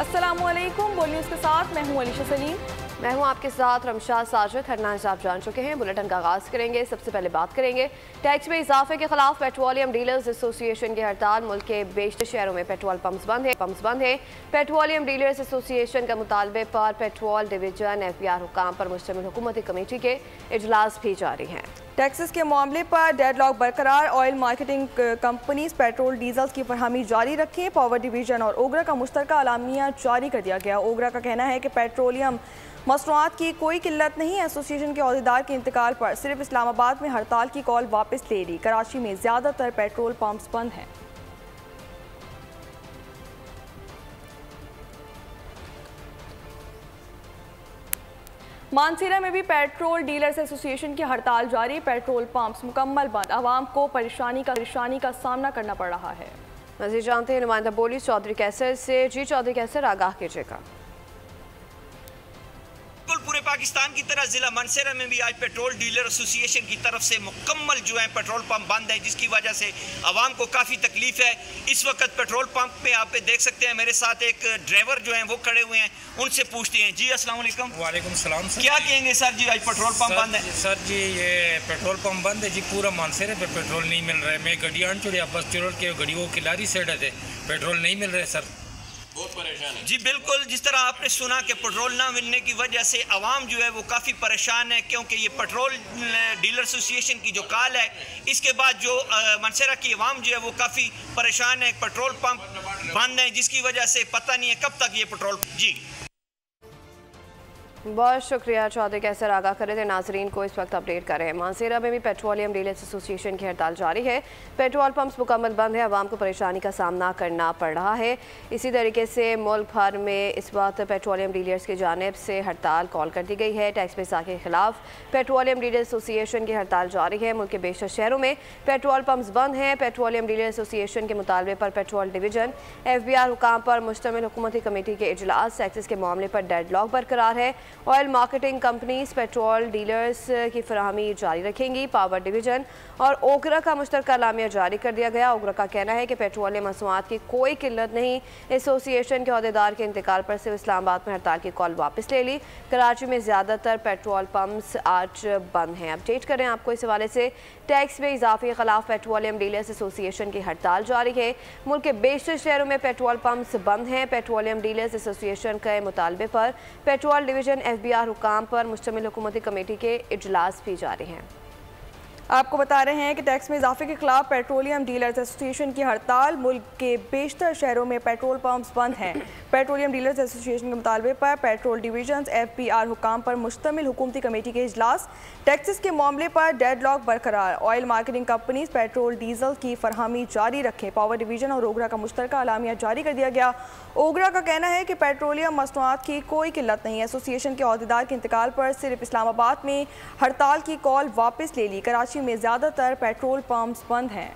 अस्सलामुअलैकुम, बोल न्यूज़ के साथ मैं हूं अलीशा सलीम। मैं हूं आपके साथ रमशाद साजिद। हेडलाइंस आप जान चुके हैं, बुलेटिन का आगाज़ करेंगे। सबसे पहले बात करेंगे टैक्स में इजाफे के खिलाफ पेट्रोलियम डीलर्स एसोसिएशन की हड़ताल। मुल्क के बेशतर शहरों में पेट्रोल पंप्स बंद है। पेट्रोलियम डीलर्स एसोसिएशन के मुतालबे पर पेट्रोल डिवीजन FBR हुकाम पर मुश्तमिल हुकूमती कमेटी के इजलास भी जारी हैं। टैक्सेस के मामले पर डेडलॉक बरकरार। Oil marketing companies petrol diesel की फरहमी जारी रखें। पावर डिवीजन और ओगरा का मुश्तरका अलामिया जारी कर दिया गया। ओगरा का कहना है कि पेट्रोलियम मसनूआत की कोई किल्लत नहीं। एसोसिएशन के अहदेदार के इंतकाल पर सिर्फ इस्लामाबाद में हड़ताल की कॉल वापस ले ली। कराची में ज़्यादातर पेट्रोल पंप्स बंद हैं। मानसरा में भी पेट्रोल डीलर्स एसोसिएशन की हड़ताल जारी। पेट्रोल पंप्स मुकम्मल बंद। आवाम को परेशानी का सामना करना पड़ रहा है। मज़ीद जानते हैं नुमाइंदा बोली चौधरी कैसर से। जी चौधरी कैसर, आगाह कीजिएगा। पूरे पाकिस्तान की तरह जिला मानसरा में भी आज पेट्रोल डीलर एसोसिएशन की तरफ से मुकम्मल जो है पेट्रोल पंप बंद है, जिसकी वजह से आवाम को काफ़ी तकलीफ है। इस वक्त पेट्रोल पंप पे आप देख सकते हैं, मेरे साथ एक ड्राइवर जो हैं वो खड़े हुए हैं, उनसे पूछते हैं। जी अस्सलाम वालेकुम। वालेकुम सलाम सर। क्या कहेंगे सर जी, आज पेट्रोल पंप बंद है? सर जी ये पेट्रोल पंप बंद है जी, पूरा मानसरे पे पेट्रोल नहीं मिल रहा है। मैं गड्डियाँ चुड़िया बस चुरोल के गड्डियों की लारी सेड है, पेट्रोल नहीं मिल रहा है सर, बहुत परेशान है। जी बिल्कुल, जिस तरह आपने सुना कि पेट्रोल ना मिलने की वजह से आवाम जो है वो काफ़ी परेशान है, क्योंकि ये पेट्रोल डीलर एसोसिएशन की जो कॉल है, इसके बाद जो मानसरा की आवाम जो है वो काफ़ी परेशान है। पेट्रोल पंप बंद है, जिसकी वजह से पता नहीं है कब तक ये पेट्रोल। जी बहुत शुक्रिया चौधरी कैसर, आगाह कर रहे थे नाजरीन को। इस वक्त अपडेट कर रहे हैं मानसरा में भी पेट्रोलियम डीलर्स एसोसिएशन की हड़ताल जारी है। पेट्रोल पंप्स मुकम्मल बंद है। आवाम को परेशानी का सामना करना पड़ रहा है। इसी तरीके से मुल्क भर में इस वक्त पेट्रोलियम डीलर्स की जानिब से हड़ताल कॉल कर दी गई है। टैक्स पैसा के खिलाफ पेट्रोलियम डीलर्स एसोसिएशन की हड़ताल जारी है। मुल्क के बेशतर शहरों में पेट्रोल पंप्स बंद हैं। पेट्रोलियम डीलर एसोसिएशन के मुतालबे पर पेट्रोल डिवीजन FBR हुकाम पर मुश्तमिल हुकूमती कमेटी के इजलास। टैक्सेस के मामले पर डेडलॉक बरकरार है। Oil marketing companies petrol dealers की फराहमी जारी रखेंगी। पावर डिवीजन और ओगरा का मुश्तरका अलामिया जारी कर दिया गया। ओगरा का कहना है कि पेट्रोलियम मसनूआत की कोई किल्लत नहीं। एसोसिएशन के अहदेदार के इंतकाल पर सिर्फ इस्लामाबाद में हड़ताल की कॉल वापस ले ली। कराची में ज़्यादातर पेट्रोल पंप्स आज बंद हैं। अपडेट करें आपको इस हवाले से। टैक्स में इजाफे के खिलाफ पेट्रोलियम डीलर्स एसोसिएशन की हड़ताल जारी है। मुल्क के बेशतर शहरों में पेट्रोल पंप्स बंद हैं। पेट्रोलियम डीलर्स एसोसिएशन के मुतालबे पर पेट्रोल डिवीजन FBR हुकाम पर मुश्तमिल हुकूमती कमेटी के इजलास भी जारी हैं। आपको बता रहे हैं कि टैक्स में इजाफे के खिलाफ पेट्रोलियम डीलर्स एसोसिएशन की हड़ताल। मुल्क के बेशतर शहरों में पेट्रोल पंप्स बंद हैं। पेट्रोलियम डीलर्स एसोसिएशन के मुतालबे पर पेट्रोल डिवीजन FBR हुकाम पर मुश्तमिल हुकूमती कमेटी के इजलास। टैक्सेस के मामले पर डेडलॉक बरकरार। Oil marketing companies petrol diesel की फरहमी जारी रखें। पावर डिवीजन और ओगरा का मुश्तरका अलामिया जारी कर दिया गया। ओगरा का कहना है कि पेट्रोलियम मसनूआत की कोई किल्लत नहीं। एसोसिएशन के अहदेदार के इंतकाल पर सिर्फ इस्लामाबाद में हड़ताल की कॉल वापस ले ली। कराची में ज़्यादातर पेट्रोल पंप्स बंद हैं।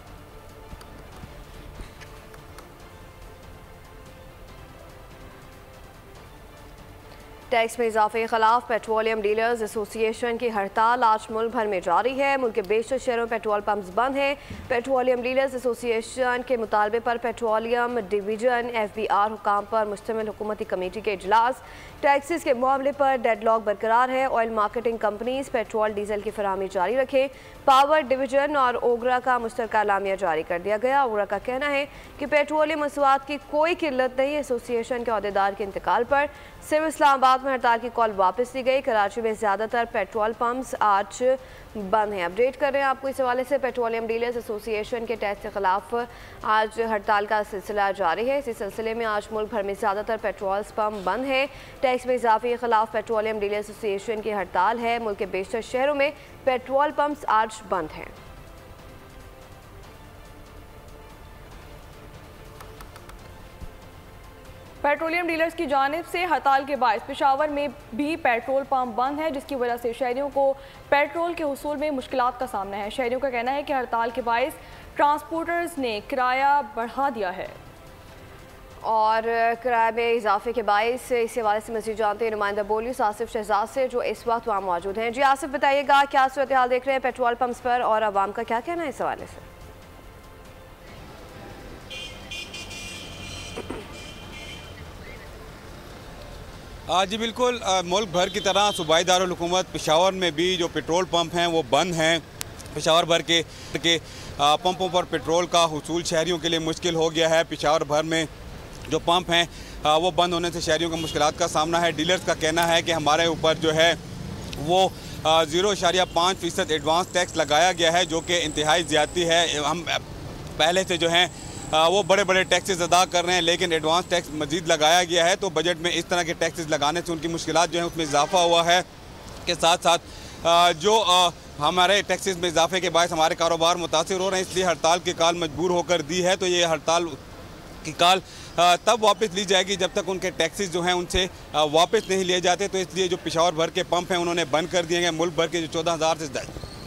टैक्स में इजाफे के खिलाफ पेट्रोलियम डीलर्स एसोसिएशन की हड़ताल आज मुल्क भर में जारी है। मुल्क के बेशतर शहरों में पेट्रोल पंप्स बंद हैं। पेट्रोलियम डीलर्स एसोसिएशन के मुतालबे पर पेट्रोलियम डिवीजन FBR हुकाम पर मुश्तमिल हुकूमती कमेटी के इजलास। टैक्सेस के मामले पर डेडलॉक बरकरार है। Oil marketing companies petrol diesel की फराहमी जारी रखें। पावर डिवीजन और ओगरा का मुश्तरका अलामिया जारी कर दिया गया। ओगरा का कहना है कि पेट्रोलियम मसनूआत की कोई किल्लत नहीं। एसोसिएशन के अहदेदार के इंतकाल पर सिर्फ इस्लामाबाद में हड़ताल की कॉल वापस ली गई। कराची में ज़्यादातर पेट्रोल पंप्स आज बंद हैं। अपडेट कर रहे हैं आपको इस हवाले से। पेट्रोलियम डीलर्स एसोसिएशन के टैक्स के खिलाफ आज हड़ताल का सिलसिला जारी है। इसी सिलसिले में आज मुल्क भर में ज़्यादातर पेट्रोल पंप बंद हैं। टैक्स में इजाफे के खिलाफ पेट्रोलियम डीलर्स एसोसिएशन की हड़ताल है। मुल्क के बेशतर शहरों में पेट्रोल पंप्स आज बंद हैं। पेट्रोलियम डीलर्स की जानिब से हड़ताल के बायस पेशावर में भी पेट्रोल पंप बंद है, जिसकी वजह से शहरियों को पेट्रोल के हुसूल में मुश्किलात का सामना है। शहरियों का कहना है कि हड़ताल के बायस ट्रांसपोर्टर्स ने किराया बढ़ा दिया है और किराए में इजाफे के बायस इस हवाले से मज़ीद जानते हैं नुमाइंदा बोलिस आसिफ शहजाद से, जो इस वक्त वहाँ मौजूद हैं। जी आसिफ, बताइएगा क्या सूरत हाल देख रहे हैं पेट्रोल पंप्स पर और आवाम का क्या कहना है इस हवाले से? जी बिल्कुल, मुल्क भर की तरह सूबाई दारुल हुकूमत पेशावर में भी जो पेट्रोल पंप हैं वो बंद हैं। पेशावर भर के पंपों पर पेट्रोल का हुसूल शहरियों के लिए मुश्किल हो गया है। पेशावर भर में जो पंप हैं वो बंद होने से शहरियों को मुश्किलात का सामना है। डीलर्स का कहना है कि हमारे ऊपर जो है वो 0.5% एडवांस टैक्स लगाया गया है, जो कि इंतहाई ज़्यादती है। हम पहले से जो हैं वो बड़े बड़े टैक्सेस अदा कर रहे हैं, लेकिन एडवांस टैक्स मज़ीद लगाया गया है। तो बजट में इस तरह के टैक्सेस लगाने से उनकी मुश्किलात जो हैं उसमें इजाफा हुआ है। के साथ साथ जो हमारे टैक्सेस में इजाफे के बायस हमारे कारोबार मुतासिर हो रहे हैं, इसलिए हड़ताल की कॉल मजबूर होकर दी है। तो ये हड़ताल की कॉल तब वापस ली जाएगी जब तक उनके टैक्सेस जो हैं उनसे वापस नहीं लिए जाते। तो इसलिए जो पेशावर भर के पंप हैं उन्होंने बंद कर दिए हैं। मुल्क भर के जो 14,000 से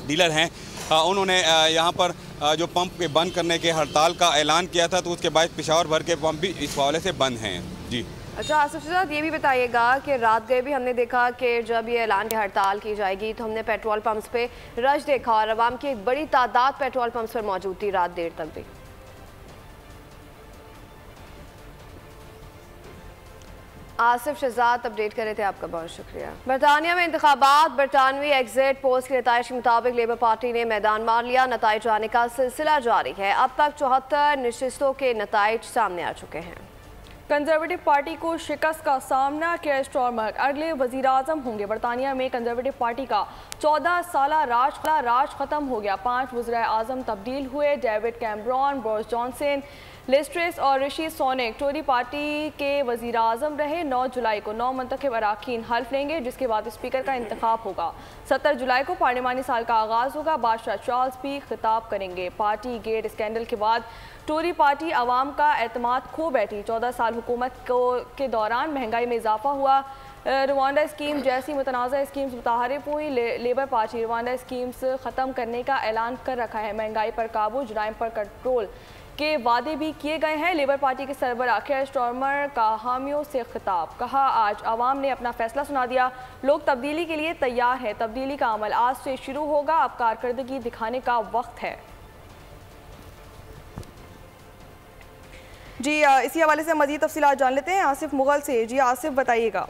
डीलर हैं उन्होंने यहाँ पर जो पंप के बंद करने के हड़ताल का ऐलान किया था, तो उसके बाद पेशावर भर के पंप भी इस हवाले से बंद हैं। जी अच्छा, आसिफ साहब ये भी बताइएगा कि रात गए भी हमने देखा कि जब ये ऐलान की हड़ताल की जाएगी तो हमने पेट्रोल पंप्स पे रश देखा और आवाम की एक बड़ी तादाद पेट्रोल पंप्स पर मौजूद थी रात देर तक भी। आसिफ शहजाद अपडेट कर रहे थे, आपका बहुत शुक्रिया। बरतानिया में इंतखाबात, बरतानवी एग्जिट पोल्स की नताइज के मुताबिक लेबर पार्टी ने मैदान मार लिया। नताइज आने का सिलसिला जारी है। अब तक 74 नशिस्तों के नताइज सामने आ चुके हैं। कंजर्वेटिव पार्टी को शिकस्त का सामना, केयर स्टारमर अगले वज़ीर-ए-आज़म होंगे। बरतानिया में कंजर्वेटिव पार्टी का 14 साला राज खत्म हो गया। 5 वज़ीर-ए-आज़म तब्दील हुए। डेविड कैमरॉन, बोरिस जॉनसन, लिस्ट्रेस और ऋषि सोनक टोरी पार्टी के वज़ीर-ए-आज़म रहे। 9 जुलाई को 9 मुंतखब अराकीन हल्फ लेंगे, जिसके बाद स्पीकर का इंतखाब होगा। 17 जुलाई को पार्लिमानी साल का आगाज़ होगा। बादशाह चार्ल्स भी खिताब करेंगे। पार्टी गेट स्कैंडल के बाद टोरी पार्टी अवाम का एतमाद खो बैठी। 14 साल हुकूमत के दौरान महंगाई में इजाफा हुआ। रवांडा स्कीम जैसी मुतनाज़ा स्कीम्स मुताहरिफ हुई। लेबर पार्टी रवांडा स्कीम्स ख़त्म करने का ऐलान कर रखा है। महंगाई पर काबू, जुराइम पर कंट्रोल के वादे भी किए गए हैं। लेबर पार्टी के सरबराह केयर स्टारमर का हामियों से खिताब, कहा आज आवाम ने अपना फैसला सुना दिया। लोग तब्दीली के लिए तैयार है। तब्दीली का अमल आज से शुरू होगा। अब कारकर्दगी दिखाने का वक्त है। जी इसी हवाले से मज़ीद तफसीलात जान लेते हैं आसिफ मुगल से। जी आसिफ बताइएगा।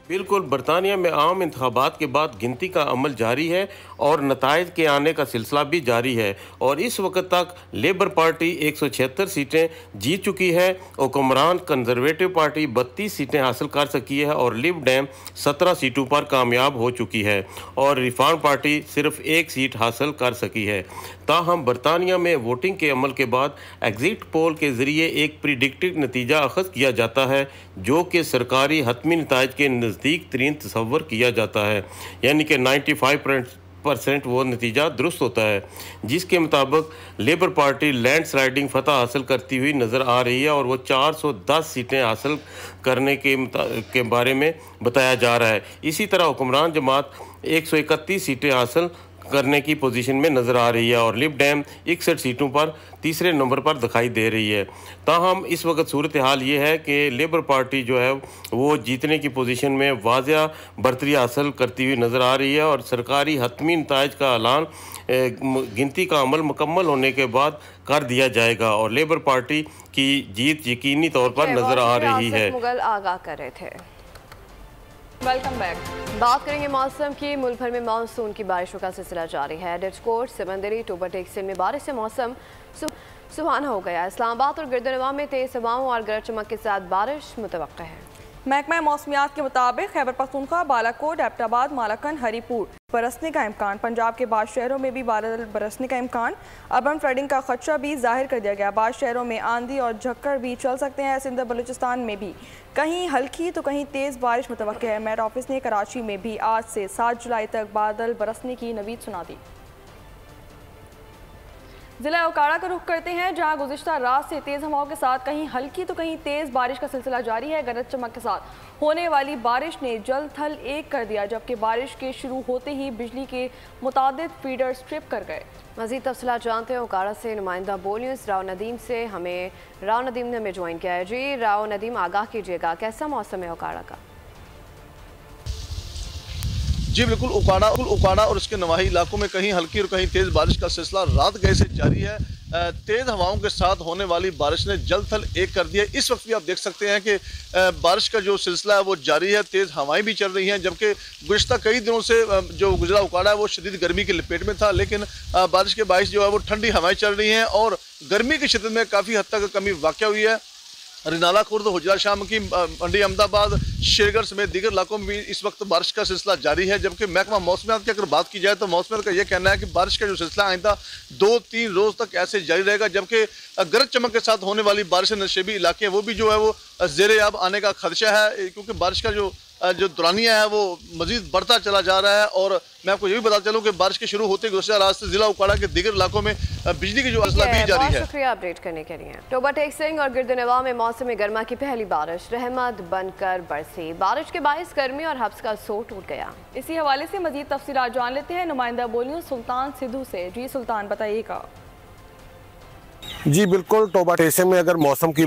बिल्कुल, बरतानिया में आम इंतखाबात के बाद गिनती का अमल जारी है और नताइज के आने का सिलसिला भी जारी है। और इस वक्त तक लेबर पार्टी 176 सीटें जीत चुकी है। हुक्मरान कंजर्वेटिव पार्टी 32 सीटें हासिल कर सकी है और लिब डेम 17 सीटों पर कामयाब हो चुकी है और रिफॉर्म पार्टी सिर्फ 1 सीट हासिल कर सकी है। ताहम बरतानिया में वोटिंग के अमल के बाद एग्जिट पोल के ज़रिए एक प्रिडिक्टेड नतीजा अखज़ किया जाता है, जो कि सरकारी हतमी नताइज के नज़दीक तरीन तस्वर किया जाता है, यानी कि 95% वो नतीजा दुरुस्त होता है, जिसके मुताबिक लेबर पार्टी लैंडस्लाइडिंग फतह हासिल करती हुई नज़र आ रही है और वो 410 सीटें हासिल करने के बारे में बताया जा रहा है। इसी तरह हुक्मरान जमात 131 सीटें हासिल करने की पोजीशन में नज़र आ रही है और लिब डेम 61 सीटों पर तीसरे नंबर पर दिखाई दे रही है। ताहम इस वक्त सूरत हाल ये है कि लेबर पार्टी जो है वो जीतने की पोजीशन में वाज़िया बरतरी हासिल करती हुई नज़र आ रही है और सरकारी हतमी नताइज का ऐलान गिनती का अमल मुकम्मल होने के बाद कर दिया जाएगा और लेबर पार्टी की जीत यकीनी तौर पर नज़र आ रही है। मुगल आगाह कर रहे थे। Welcome back. बात करेंगे मौसम की। मुल्क भर में मानसून की बारिशों का सिलसिला जारी है। डिस्कोट, समंदरी, टोबर टेक्सटाइल में बारिश से मौसम सुहाना हो गया। इस्लामाबाद और गिरदनवा में तेज हवाओं और गरज चमक के साथ बारिश मुतवक्का है। महकमा मौसमियात के मुताबिक खैबर पख्तूनख्वा, बालाकोट, एबटाबाद, मालाकन, हरीपुर बरसने का इम्कान। पंजाब के बाद शहरों में भी बादल बरसने का इम्कान। अर्बन फ्लडिंग का खदशा भी जाहिर कर दिया गया। बाद शहरों में आंधी और झक्कड़ भी चल सकते हैं। सिंध बलूचिस्तान में भी कहीं हल्की तो कहीं तेज़ बारिश मुतवक्का है। मेट ऑफिस ने कराची में भी आज से 7 जुलाई तक बादल बरसने की नवीद सुना दी। जिला ओकाड़ा का रुख करते हैं, जहां गुज़िश्ता रात से तेज़ हवाओं के साथ कहीं हल्की तो कहीं तेज़ बारिश का सिलसिला जारी है। गरज चमक के साथ होने वाली बारिश ने जल थल एक कर दिया, जबकि बारिश के शुरू होते ही बिजली के मुतादिद फीडर स्ट्रिप कर गए। मज़ीद तफसीलात जानते हैं ओकाड़ा से नुमाइंदा बोल न्यूज़ राव नदीम से। राव नदीम ने हमें ज्वाइन किया है। जी राव नदीम, आगाह कीजिएगा, कैसा मौसम है ओकाड़ा का? जी बिल्कुल, ओकाड़ा और उसके नवाही इलाकों में कहीं हल्की और कहीं तेज़ बारिश का सिलसिला रात गए से जारी है। तेज़ हवाओं के साथ होने वाली बारिश ने जल थल एक कर दिया। इस वक्त भी आप देख सकते हैं कि बारिश का जो सिलसिला है वो जारी है, तेज़ हवाएं भी चल रही हैं, जबकि गुज़िश्ता कई दिनों से जो गुजरा उकाड़ा है वो शदीद गर्मी की लपेट में था, लेकिन बारिश के बाइस जो है वो ठंडी हवाएं चल रही हैं और गर्मी की शिद्दत में काफ़ी हद तक कमी वाक़ हुई है। रिनाला खुर्द, हुजरा शाम की मंडी अहमदाबाद, शेरगढ़ समेत दीगर इलाकों में भी इस वक्त बारिश का सिलसिला जारी है। जबकि महकमा मौसमियात की अगर बात की जाए तो मौसमियात का यह कहना है कि बारिश का जो सिलसिला आइंदा 2-3 रोज़ तक ऐसे जारी रहेगा, जबकि गरज चमक के साथ होने वाली बारिश नशेबी इलाके वो भी जो है वो ज़ेर-ए-आब आने का खदशा है, क्योंकि बारिश का जो दुरानिया है वो मजीद बढ़ता चला जा रहा है। और मैं आपको ये भी बता चलूँ कि बारिश के शुरू होते गुज़श्ता रात से जिला उकाड़ा के दीगर इलाकों में बिजली की जो असला भी जारी है। शुक्रिया अपडेट करने के लिए। टोबा टेक सिंह और गिरदनवा में मौसम गर्मा की पहली बारिश रहमत बनकर बरसी। बारिश के बायस गर्मी और हब्स का जोर टूट गया। इसी हवाले से मजीद तफसीलात जान लेते हैं नुमाइंदा बोलियों सुल्तान सिद्धू से। जी सुल्तान, बताइएगा। जी बिल्कुल, टोबा टेसिंग में अगर मौसम की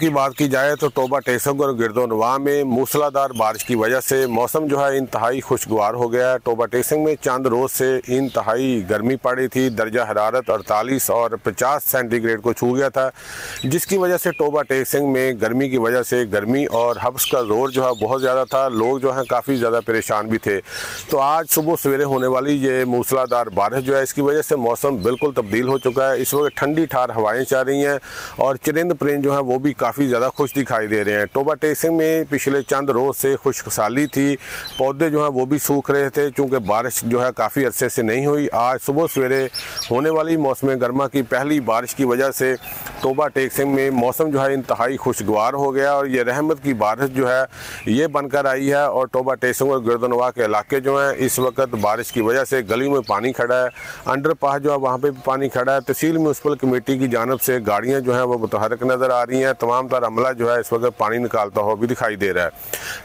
बात की जाए तो टोबा टेसिंग और गिरदोनवा में मूसलाधार बारिश की वजह से मौसम जो है इंतहाई खुशगवार हो गया है। टोबा टेसिंग में चंद रोज़ से इंतहाई गर्मी पड़ी थी, दर्जा हरारत 48 और 50 सेंटीग्रेड को छू गया था, जिसकी वजह से टोबा टेसिंग में गर्मी की वजह से गर्मी और हब्स का जोर जो है बहुत ज़्यादा था। लोग जो है काफ़ी ज़्यादा परेशान भी थे। तो आज सुबह सवेरे होने वाली ये मूसलाधार बारिश जो है इसकी वजह से मौसम बिल्कुल तब्दील हो चुका है। इस वक्त ठंडी ठार हवाएं चल रही हैं और चरिंद परिंद जो है वो भी काफ़ी ज़्यादा खुश दिखाई दे रहे हैं। टोबा टेसिंग में पिछले चंद रोज़ से खुशहाली थी, पौधे जो हैं वो भी सूख रहे थे क्योंकि बारिश जो है काफ़ी अरसे से नहीं हुई। आज सुबह सवेरे होने वाली मौसम गर्मा की पहली बारिश की वजह से टोबा टेसिंग में मौसम जो है इंतहाई खुशगवार हो गया और ये रहमत की बारिश जो है ये बनकर आई है। और टोबा टेसिंग और गिरदनवा के इलाके जो हैं इस वक्त बारिश की वजह से गली में पानी खड़ा है, अंडरपास जो है वहाँ पर भी पानी खड़ा है। तहसील म्यूनसिपल कमेटी की जानब से गाड़ियां जो हैं वो मुतहरक नज़र आ रही हैं, तमाम तर अमला जो है इस वक्त पानी निकालता हुआ भी दिखाई दे रहा है।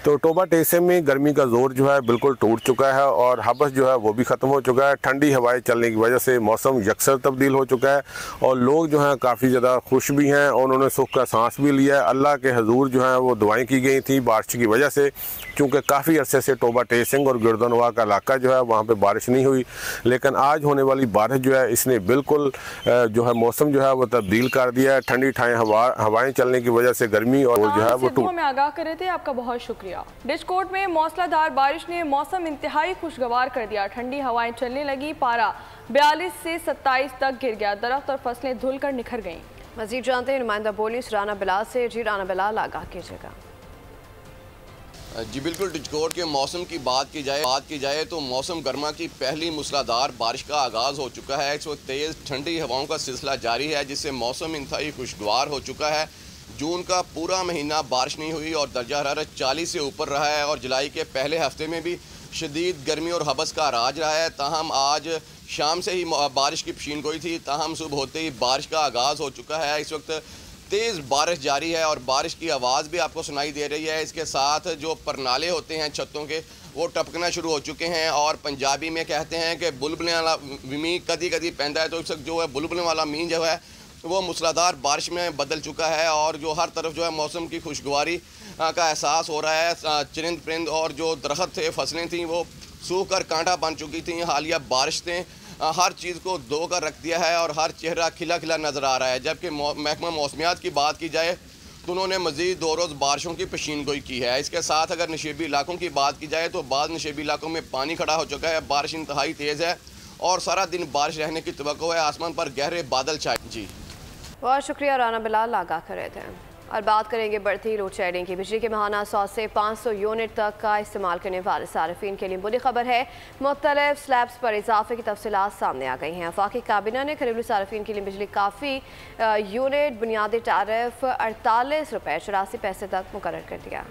तो टोबा टेसिंग में गर्मी का जोर जो है बिल्कुल टूट चुका है और हबस जो है वो भी ख़त्म हो चुका है। ठंडी हवाएं चलने की वजह से मौसम यकसर तब्दील हो चुका है और लोग जो हैं काफ़ी ज़्यादा खुश भी हैं और उन्होंने सुख का सांस भी लिया है। अल्लाह के हजूर जो है वो दुआएँ की गई थी बारिश की वजह से, क्योंकि काफ़ी अरसे से टोबा टेसिंग और गिरदनवा का इलाका जो है वहाँ पर बारिश नहीं हुई, लेकिन आज होने वाली बारिश जो है इसने बिल्कुल जो है मौसम जो है वो तब्दील कर दिया है। ठंडी हवाएं चलने की वजह से गर्मी और जो है वो हमें आगाह कर रहे थे, आपका बहुत शुक्रिया। डिस्कोट में मौसलाधार बारिश ने मौसम इंतहाई खुशगवार कर दिया। ठंडी हवाएं चलने लगी, पारा 42 से 27 तक गिर गया, दरख्त और फसलें धुल कर निखर गईं। मजीद जानते हैं नुमाइंदा बोलिस राना बिलाल से। जी राना बिलाल, आगाह कीजिएगा। जी बिल्कुल, डिस्कोट के मौसम की बात की जाए तो मौसम गर्मा की पहली मूसलाधार बारिश का आगाज़ हो चुका है। इस वक्त तेज़ ठंडी हवाओं का सिलसिला जारी है, जिससे मौसम इंतहाई खुशगवार हो चुका है। जून का पूरा महीना बारिश नहीं हुई और दर्जा हरारत 40 से ऊपर रहा है और जुलाई के पहले हफ्ते में भी शदीद गर्मी और हबस का राज रहा है। ताहम आज शाम से ही बारिश की पशीन गोई थी, ताहम सुबह होते ही बारिश का आगाज़ हो चुका है। इस वक्त तेज़ बारिश जारी है और बारिश की आवाज़ भी आपको सुनाई दे रही है। इसके साथ जो परनाले होते हैं छतों के वो टपकना शुरू हो चुके हैं और पंजाबी में कहते हैं कि बुलबुलें वाला मींह कदी कदी पैंदा है, तो इस वक्त जो है बुलबुलें वाला मींह जो है वो मूसलाधार बारिश में बदल चुका है और जो हर तरफ जो है मौसम की खुशगवारी का एहसास हो रहा है। चरिंद परिंद और जो दरख्त थे, फसलें थीं, वो सूख कर कांटा बन चुकी थी। हालिया बारिश ने हर चीज़ को धो कर रख दिया है और हर चेहरा खिला खिला नज़र आ रहा है। जबकि महकमा मौसमियात की बात की जाए तो उन्होंने मज़ीद 2 रोज़ बारिशों की पेशीन गोई की है। इसके साथ अगर नशेबी इलाकों की बात की जाए तो बाद नशेबी इलाकों में पानी खड़ा हो चुका है, बारिश इंतहाई तेज़ है और सारा दिन बारिश रहने की तवक्को है। आसमान पर गहरे बादल छाए। जी बहुत शुक्रिया राना बिलाल, आगाह कर रहे थे। और बात करेंगे बढ़ती लोड शेडिंग की। बिजली के माहाना 100 से 500 यूनिट तक का इस्तेमाल करने वाले सार्फिन के लिए बुरी खबर है। मुख्तलिफ स्लैब्स पर इजाफे की तफसीलात सामने आ गई हैं। वफाकी काबीना ने घरेलू सार्फिन के लिए बिजली काफ़ी यूनिट बुनियादी टारिफ 48 रुपये 84 पैसे तक मुकर्रर कर दिया।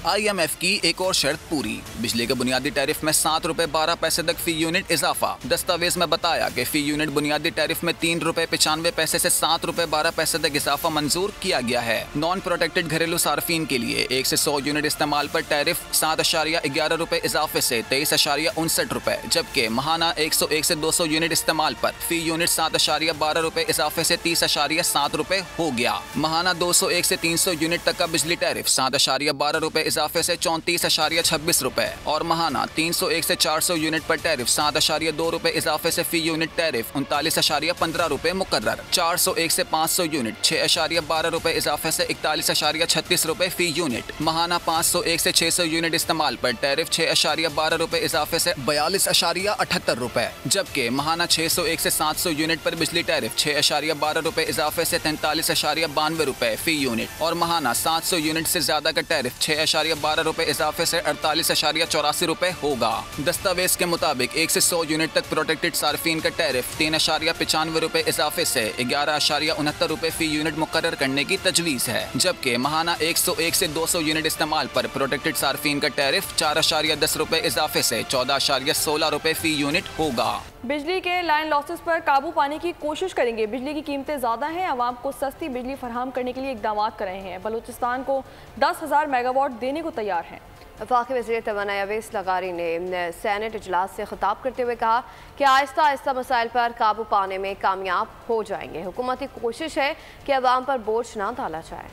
IMF की एक और शर्त पूरी, बिजली के बुनियादी टैरिफ में 7 रुपए 12 पैसे तक फी यूनिट इजाफा। दस्तावेज में बताया कि फी यूनिट बुनियादी टैरिफ में 3 रुपए 95 पैसे से 7 रुपए 12 पैसे तक इजाफा मंजूर किया गया है। नॉन प्रोटेक्टेड घरेलू सार्फिन के लिए 1 से 100 यूनिट इस्तेमाल पर टैरिफ 7.11 रुपए इजाफे से 23.59 रुपए, जबकि माहाना 101 से 200 यूनिट इस्तेमाल पर फी यूनिट 7.12 रुपए इजाफे से 30.7 रुपए हो गया। माहाना 201 से 300 यूनिट तक का बिजली टैरिफ 7.12 रुपए रुपए इजाफे से 34.26 रुपए और महाना 301 से 400 यूनिट पर टैरिफ 7.2 रुपए इजाफे से फी यूनिट टैरिफ 39.15 रुपए मुकर्रर। 401 से 500 यूनिट 6.12 रुपए इजाफे से 41.36 रुपए फी यूनिट। महाना 501 से 600 यूनिट इस्तेमाल पर टैरिफ 6.12 रुपए इजाफे से 42.78 रुपए, जबकि महाना 601 से 700 यूनिट पर बिजली टैरिफ 6.12 रुपए इजाफे से 43.92 रुपए फी यूनिट और महाना 700 यूनिट से ज्यादा का टैरिफ 6.12 रुपए इजाफे से 48.84 रुपए होगा। दस्तावेज के मुताबिक 1 से 100 यूनिट तक प्रोटेक्टेड सार्फिन का टैरिफ 3.95 रुपए इजाफे से 11.69 रुपए फी यूनिट मुकर्रर करने की तजवीज़ है, जबकि महाना 101 से 200 यूनिट इस्तेमाल पर प्रोटेक्टेड सार्फिन का टैरिफ 4.10 रुपए इजाफे से 14.16 रुपए फी यूनिट होगा। बिजली के लाइन लॉसेस पर काबू पाने की कोशिश करेंगे। बिजली की कीमतें ज़्यादा हैं, आवाम को सस्ती बिजली फराहम करने के लिए इकदाम कर रहे हैं। बलूचिस्तान को 10,000 मेगावाट देने को तैयार हैं। वफाकी वज़ीर तवानाई अवैस लगारी ने सेनेट इजलास से खिताब करते हुए कहा कि आहिस्ता आहिस्ता मसाइल पर काबू पाने में कामयाब हो जाएंगे। हुकूमत की कोशिश है कि अवाम पर बोझ ना डाला जाए।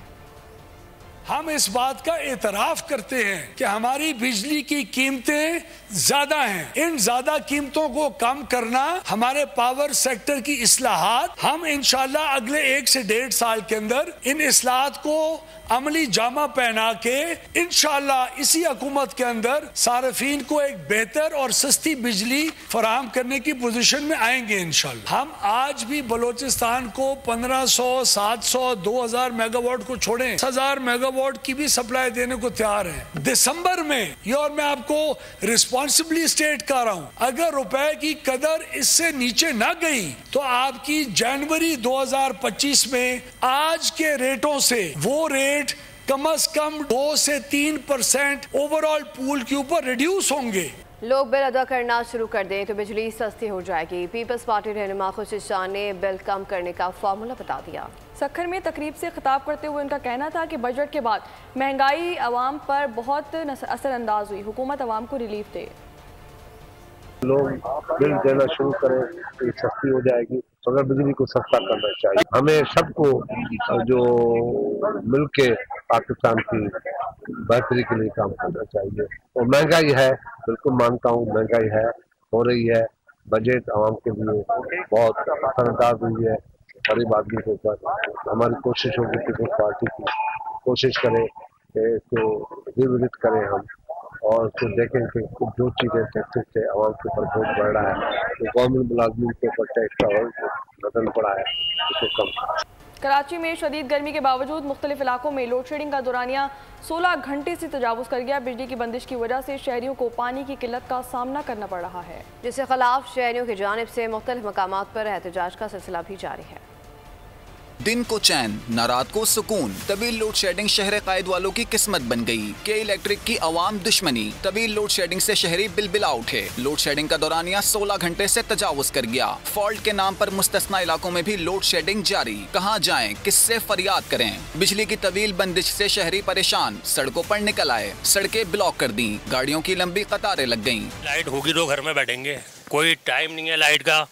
हम इस बात का एतराफ करते हैं कि हमारी बिजली की कीमतें ज्यादा हैं। इन ज्यादा कीमतों को कम करना हमारे पावर सेक्टर की इस्लाहात, हम इंशाल्लाह अगले 1 से 1.5 साल के अंदर इन इस्लाहात को अमली जामा पहना के इंशाल्लाह इसी हुकूमत के अंदर सार्फिन को एक बेहतर और सस्ती बिजली फराहम करने की पोजीशन में आएंगे इंशाल्लाह। हम आज भी बलोचिस्तान को 1500, 700, 2000 मेगावाट को छोड़ें 1000 मेगावाट की भी सप्लाई देने को तैयार है दिसंबर में। ये और मैं आपको रिस्पॉन्सिबली स्टेट कर रहा हूँ, अगर रुपए की कदर इससे नीचे ना गई तो आपकी जनवरी 2025 में आज के रेटों से वो रेट कम से कम 2 से 3% ओवरऑल पूल के ऊपर रिड्यूस होंगे। लोग बिल अदा करना शुरू कर दें तो बिजली सस्ती हो जाएगी। पीपल्स पार्टी रहनुमा खुर्शीद शाह ने बिल कम करने का फार्मूला बता दिया। सखर में तकरीब से खिताब करते हुए उनका कहना था कि बजट के बाद महंगाई आवाम पर बहुत असरअंदाज हुई, हुकूमत आवाम को रिलीफ दे। लोग बिल देना शुरू करें तो सस्ती हो जाएगी, मगर बिजली को सस्ता करना चाहिए। हमें सबको जो मिलके पाकिस्तान की बेहतरी के लिए काम करना चाहिए। और महंगाई है, बिल्कुल मानता हूँ महंगाई है, हो रही है। बजट आवाम के लिए बहुत असरअंदाज हुई है, गरीब आदमी के ऊपर। हमारी कोशिश होगी पीपल्स पार्टी की कोशिश करें कि इसको रिविजिट करें हम और उसको देखें कि जो चीज़ें टैक्सेस से आवाम के ऊपर बोझ बढ़ रहा है, तो गवर्नमेंट मुलाजमीन के ऊपर टैक्स का वजन पड़ा है, उसको कम। कराची में शदीद गर्मी के बावजूद मुख्तलिफ इलाकों में लोड शेडिंग का दौरानिया 16 घंटे से तजावुज़ कर गया। बिजली की बंदिश की वजह से शहरियों को पानी की किल्लत का सामना करना पड़ रहा है, जिसके खिलाफ शहरियों की जानिब से मुख्तलिफ मकामात पर एहतजाज का सिलसिला भी जारी है। दिन को चैन न रात को सुकून, तवील लोड शेडिंग शहर कायद वालों की किस्मत बन गई। के इलेक्ट्रिक की अवाम दुश्मनी, तवील लोड शेडिंग से शहरी बिलबिला उठे। लोड शेडिंग का दौरानिया 16 घंटे से तजावुज कर गया। फॉल्ट के नाम पर मुस्तस्ना इलाकों में भी लोड शेडिंग जारी। कहाँ जाएं, किससे फरियाद करें? बिजली की तवील बंदिश से शहरी परेशान, सड़कों पर निकल आए, सड़कें ब्लॉक कर दी, गाड़ियों की लंबी कतारें लग गयी। लाइट होगी तो घर में बैठेंगे, कोई टाइम नहीं है लाइट का।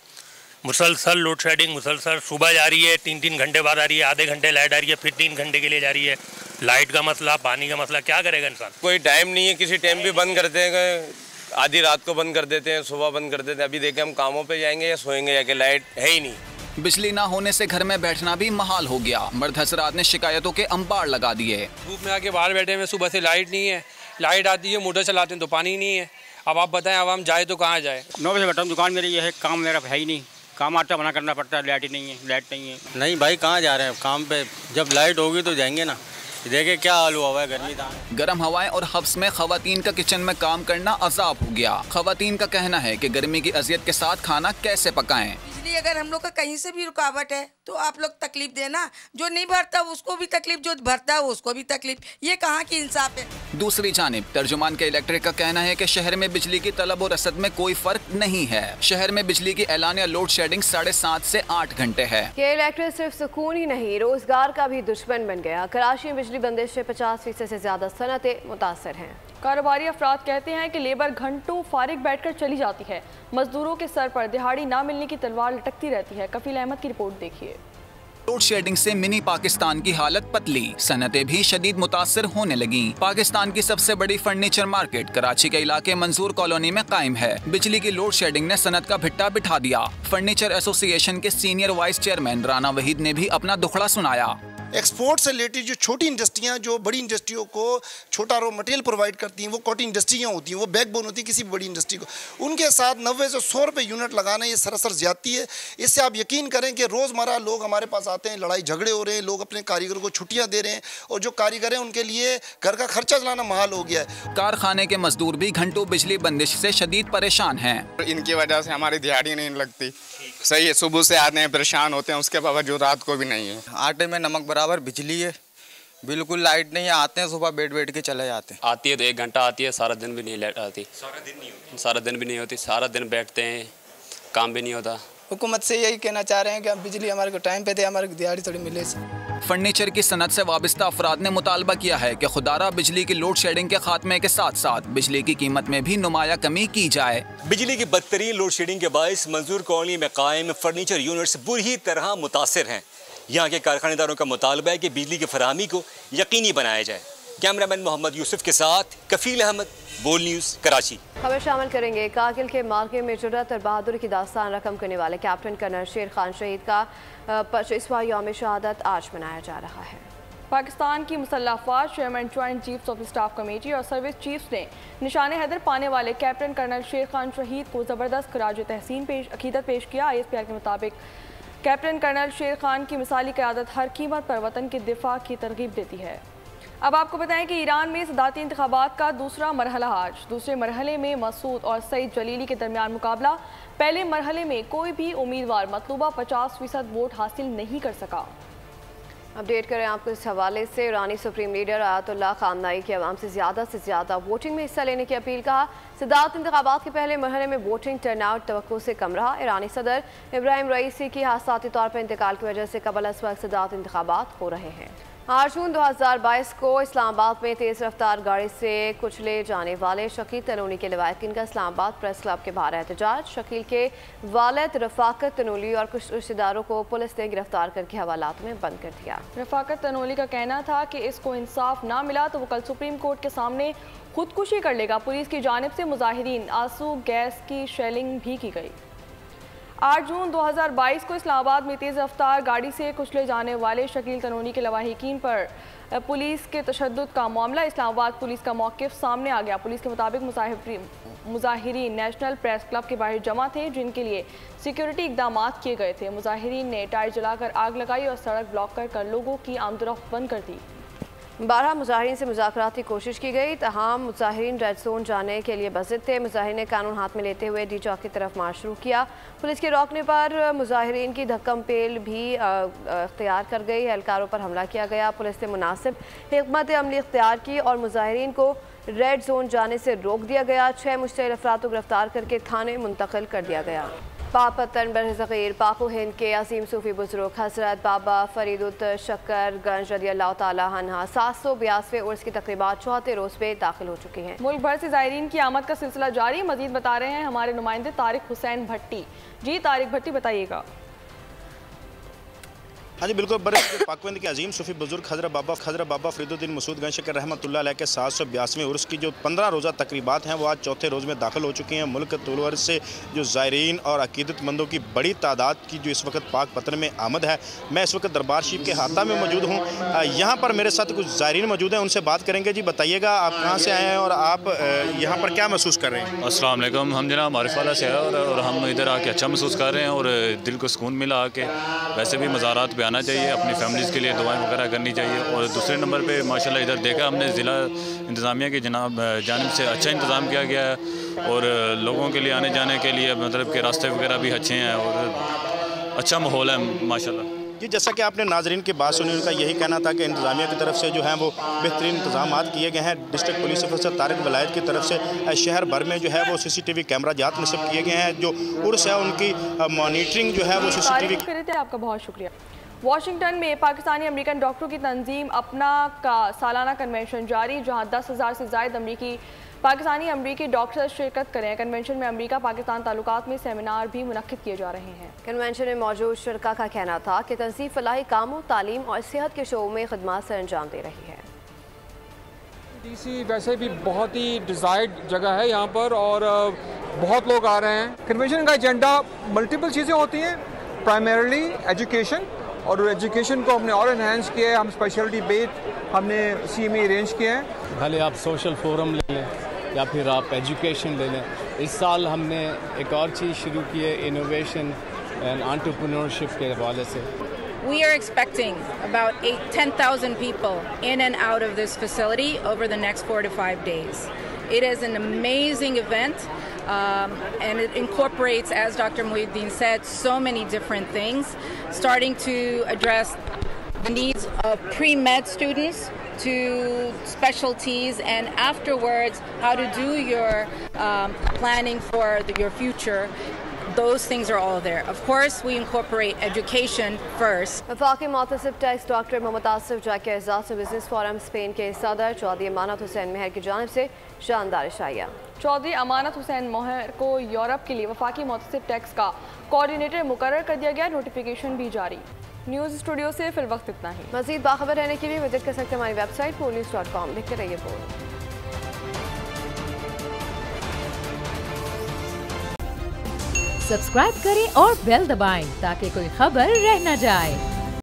मुसलसल लोड शेडिंग, मुसलसल सुबह जा रही है, 3-3 घंटे बाद आ रही है, आधे घंटे लाइट आ रही है, फिर 3 घंटे के लिए जा रही है। लाइट का मसला, पानी का मसला, क्या करेगा इंसान? कोई टाइम नहीं है, किसी टाइम भी बंद करते हैं, आधी रात को बंद कर देते हैं, सुबह बंद कर देते हैं। अभी देखें हम कामों पे जाएंगे या सोएंगे जाके, लाइट है ही नहीं। बिजली ना होने से घर में बैठना भी महाल हो गया। मर्द हजरात ने शिकायतों के अंबार लगा दिए। धूप में आके बाहर बैठे हैं, सुबह से लाइट नहीं है, लाइट आती है मोटर चलाते हैं तो पानी नहीं है। अब आप बताएं आवाम जाए तो कहाँ जाए? 9 बजे बैठा हूँ, दुकान मेरी ये है, काम मेरा है ही नहीं, काम आटा बना करना पड़ता है, लाइट ही नहीं है, लाइट नहीं है। नहीं भाई कहाँ जा रहे हैं काम पे, जब लाइट होगी तो जाएंगे ना। देखे क्या हाल हुआ है गर्मी था। गर्म हवाएं और हब्स में खवातीन का किचन में काम करना अजाब हो गया। खवातीन का कहना है कि गर्मी की अजियत के साथ खाना कैसे पकाएं। बिजली अगर हम लोग का कहीं से भी रुकावट है तो आप लोग तकलीफ देना, जो नहीं भरता उसको भी तकलीफ, जो भरता है उसको भी तकलीफ, ये कहाँ की इंसाफ है? दूसरी जानिब तर्जुमान के इलेक्ट्रिक का कहना है कि शहर में बिजली की तलब और रसद में कोई फर्क नहीं है। शहर में बिजली की ऐलानिया लोड शेडिंग 7.5 से 8 घंटे है। के इलेक्ट्रिक सिर्फ सुकून ही नहीं, रोजगार का भी दुश्मन बन गया। कराची में बिजली बंदिश से 50% से ज्यादा सनतें मुतासर हैं। कारोबारी अफराद कहते हैं कि लेबर घंटों फारिग बैठकर चली जाती है, मजदूरों के सर पर दिहाड़ी ना मिलने की तलवार लटकती रहती है। कफील अहमद की रिपोर्ट देखिए। लोड शेडिंग से मिनी पाकिस्तान की हालत पतली, सनतें भी शदीद मुतासर होने लगी। पाकिस्तान की सबसे बड़ी फर्नीचर मार्केट कराची के इलाके मंजूर कॉलोनी में कायम है। बिजली की लोड शेडिंग ने सनत का भिट्टा बिठा दिया। फर्नीचर एसोसिएशन के senior vice chairman Rana Waheed ने भी अपना दुखड़ा सुनाया। एक्सपोर्ट से रिलेटेड जो छोटी इंडस्ट्रियां जो बड़ी इंडस्ट्रियों को छोटा रॉ मटेरियल प्रोवाइड करती हैं, वो कोटी इंडस्ट्रियां होती हैं, वो बैकबोन होती है किसी भी बड़ी इंडस्ट्री को, उनके साथ 90 से 100 रुपये यूनिट लगाना ये सरासर ज्यादती है। इससे आप यकीन करें कि रोज़मर्रा लोग हमारे पास आते हैं, लड़ाई झगड़े हो रहे हैं, लोग अपने कारीगर को छुट्टियाँ दे रहे हैं और जो कारीगर हैं उनके लिए घर का खर्चा चलाना महाल हो गया है। कारखाने के मजदूर भी घंटों बिजली बंदिश से शदीद परेशान हैं। इनकी वजह से हमारी दिहाड़ी नहीं लगती। सही है, सुबह से आते हैं परेशान होते हैं, उसके बावजूद रात को भी नहीं है। आटे में नमक बराबर, बिजली है बिल्कुल, लाइट नहीं है, आते हैं सुबह बैठ के चले जाते हैं। आती है तो 1 घंटा आती है, सारा दिन भी नहीं लाइट आती। सारा दिन नहीं होती? सारा दिन भी नहीं होती, सारा दिन बैठते हैं, काम भी नहीं होता। हुकूमत से यही कहना चाह रहे हैं कि हम बिजली हमारे को टाइम पे दे, हमारे को दिहाड़ी थोड़ी मिले। फर्नीचर की सनत से वाबस्ता अफराद ने मुतालबा किया है कि खुदारा बिजली की लोड शेडिंग के खात्मे के साथ साथ बिजली की कीमत में भी नुमाया कमी की जाए। बिजली की बदतरीन लोड शेडिंग के बायस मंजूर कॉलोनी में कायम फर्नीचर यूनिट्स बुरी तरह मुतासर हैं। यहाँ के कारखानेदारों का मुतालबा है कि बिजली की फराहमी को यकीनी बनाया जाए। कैमरामैन मोहम्मद यूसुफ के साथ कफील अहमद, बोल न्यूज़, कराची। खबर शामिल करेंगे। कारगिल के मार्के में जुर्रत और बहादुरी की दास्तान रकम करने वाले कैप्टन कर्नल शेर खान शहीद का 25वां यौम शहादत आज मनाया जा रहा है। पाकिस्तान की मुसल्लह अफवाज chairman joint chiefs of staff committee और सर्विस चीफ्स ने निशान हैदर पाने वाले कैप्टन कर्नल शेर खान शहीद को ज़बरदस्त खराज तहसीन अकीदत पेश किया। ISPR के मुताबिक कैप्टन कर्नल शेर खान की मिसाली क़यादत हर कीमत पर वतन के दिफा की तरगीब देती है। अब आपको बताएं कि ईरान में सदाती इंतखाबात का दूसरा मरहला आज। दूसरे मरहले में मसूद और सईद जलीली के दरमियान मुकाबला। पहले मरहले में कोई भी उम्मीदवार मतलूबा 50% वोट हासिल नहीं कर सका। अपडेट करें आपको इस हवाले से। ईरानी सुप्रीम लीडर आयतुल्लाह खामनाई की आवाम से ज़्यादा वोटिंग में हिस्सा लेने की अपील। कहा सदारती इंतखाबात के पहले मरहले में वोटिंग टर्नआउट तवक्को से कम रहा। ईरानी सदर इब्राहिम रईसी की हादसाती तौर पर इंतकाल की वजह से कबल इस वक्त सदारती इंतखाबात हो रहे हैं। 8 जून 2022 को इस्लामाबाद में तेज़ रफ्तार गाड़ी से कुचले जाने वाले शकील तनूली के लवाहिकीन का इस्लामाबाद प्रेस क्लब के बाहर एहतजाज। शकील के वालिद रफाकत तनूली और कुछ रिश्तेदारों को पुलिस ने गिरफ्तार करके हवालात में बंद कर दिया। रफाकत तनूली का कहना था कि इसको इंसाफ ना मिला तो वो कल सुप्रीम कोर्ट के सामने खुदकुशी कर लेगा। पुलिस की जानिब से मुजाहिरीन आंसू गैस की शेलिंग भी की गई। 8 जून 2022 को इस्लामाबाद में तेज़ रफ्तार गाड़ी से कुचले जाने वाले शकील तनूनी के लवाहिकीन पर पुलिस के तशद्दुद का मामला। इस्लामाबाद पुलिस का मौक़िफ़ सामने आ गया। पुलिस के मुताबिक मुजाहिरीन नेशनल प्रेस क्लब के बाहर जमा थे, जिनके लिए सिक्योरिटी इकदाम किए गए थे। मुजाहिरीन ने टायर जलाकर आग लगाई और सड़क ब्लॉक कर लोगों की आमदोरफ्त बंद कर दी। 12 मुजाहिरीन से मुज़ाकरात की कोशिश की गई, तहाम मुजाहिरीन रेड जोन जाने के लिए बज़िद थे। मुजाहिरीन ने कानून हाथ में लेते हुए डी चौक की तरफ मार्च शुरू किया। पुलिस के रोकने पर मुजाहिरीन की धक्कम पेल भी इख्तियार कर गई। एहलकारों पर हमला किया गया। पुलिस ने मुनासिब हिकमत अमली इख्तियार की और मुजाहिरीन को रेड जोन जाने से रोक दिया गया। 6 मुश्तइल अफराद को गिरफ्तार करके थाने मुंतकिल कर दिया गया। पापतन बरज़ग़ीर पाको हिंद के अजीम सूफी बुजुर्ग हज़रत बाबा फरीदुत शक्करगंज रज़ियल्लाहु ताला अन्हा 782वें उर्स की तक़रीबात 74 रोज़ पे दाखिल हो चुकी हैं। मुल्क भर से ज़ायरीन की आमद का सिलसिला जारी। मज़ीद बता रहे हैं हमारे नुमाइंदे तारिक हुसैन भट्टी। जी तारिक भट्टी, बताइएगा। हाँ जी बिल्कुल, बरस पाकविंद के अजीम सूफी बुजुर्ग हज़रत बाबा फरीदुद्दीन मसूद गंज शक्कर रहमतुल्लाह अलैह के 782वें उर्स की जो 15 रोज़ा तकरीबात हैं वो आज चौथे रोज़ में दाखिल हो चुकी हैं। मुल्क तूल से जो ज़ायरीन और अकीदतमंदों की बड़ी तादाद की जो इस वक्त पाक पतन में आमद है। मैं इस वक्त दरबार शरीफ के हाता में मौजूद हूँ। यहाँ पर मेरे साथ कुछ ज़ायरीन मौजूद हैं, उनसे बात करेंगे। जी बताइएगा, आप कहाँ से आए हैं और आप यहाँ पर क्या महसूस कर रहे हैं? अस्सलाम वालेकुम, हम जनाब मारिफवाला से है और हम इधर आके अच्छा महसूस कर रहे हैं और दिल को सुकून मिला आके। वैसे भी मज़ारात पे आना चाहिए, अपनी फैमिलीज़ के लिए दुआएं वगैरह करनी चाहिए। और दूसरे नंबर पे माशाल्लाह इधर देखा हमने ज़िला इंतज़ामिया की जानिब से अच्छा इंतज़ाम किया गया है और लोगों के लिए आने जाने के लिए मतलब के रास्ते वगैरह भी अच्छे हैं और अच्छा माहौल है माशाल्लाह। जी जैसा कि आपने नाजरीन की बात सुनी, उनका यही कहना था कि इंतज़ामिया की तरफ से जो है वो बेहतरीन इंतजाम किए गए हैं। डिस्ट्रिक्ट पुलिस अफसर तारिक वलायत की तरफ से शहर भर में जो है वो CCTV कैमरा जात नस्ब किए गए हैं। जो उर्स है उनकी मॉनिटरिंग जो है वो CCTV। आपका बहुत शुक्रिया। वाशिंगटन में पाकिस्तानी अमेरिकन डॉक्टरों की तंजीम अपना का सालाना कन्वेंशन जारी, जहां 10,000 से ज़ायद अमरीकी पाकिस्तानी अमरीकी डॉक्टर्स शिरकत करें। कन्वेंशन में अमरीका पाकिस्तान ताल्लुकात में सेमिनार भी मुनक्किद किए जा रहे हैं। कन्वेंशन में मौजूद शुरका का कहना था कि तंजीम फलाही कामों, तालीम और सेहत के शोबों में खदमात सर अंजाम दे रही है। DC वैसे भी बहुत ही डिज़ायर्ड जगह है यहाँ पर और बहुत लोग आ रहे हैं। कन्वेंशन का एजेंडा मल्टीपल चीज़ें होती हैं, प्राइमरीली एजुकेशन, और एजुकेशन को हमने और इन्हेंस किया है। हम स्पेशल डिबेट हमने CME अरेंज किए हैं। भले आप सोशल फोरम ले लें या फिर आप एजुकेशन ले लें। इस साल हमने एक और चीज़ शुरू की है, इनोवेशन एंड एंटरप्रेन्योरशिप के हवाले से। We are expecting about 10,000 people in and out of this facility over the next 4 to 5 days. It is an amazing event and it incorporates, as Dr. Muhyiddin said, so many different things, starting to address the needs of pre-med students to specialties, and afterwards how to do your planning for your future. Those things are all there. Of course, we incorporate education first. वफाकी मुतसिब tax doctor Mohammad Asif जा के एजाज़ से business forum Spain के सदर चौधरी अमानत हुसैन महर की जानिब से शानदार इशाया। चौधरी अमानत हुसैन महर को यूरोप के लिए वफाकी मुतसिब टैक्स का कोऑर्डिनेटर मुकर्रर कर दिया गया। नोटिफिकेशन भी जारी। न्यूज़ स्टूडियो से फिल वक्त इतना ही। मज़ीद बाखबर रहने के लिए विजिट कर सकते हैं हमारी वेबसाइट poolnews.com। देखते रहिए पोल। सब्सक्राइब करें और बेल दबाएं ताकि कोई खबर रह न जाए।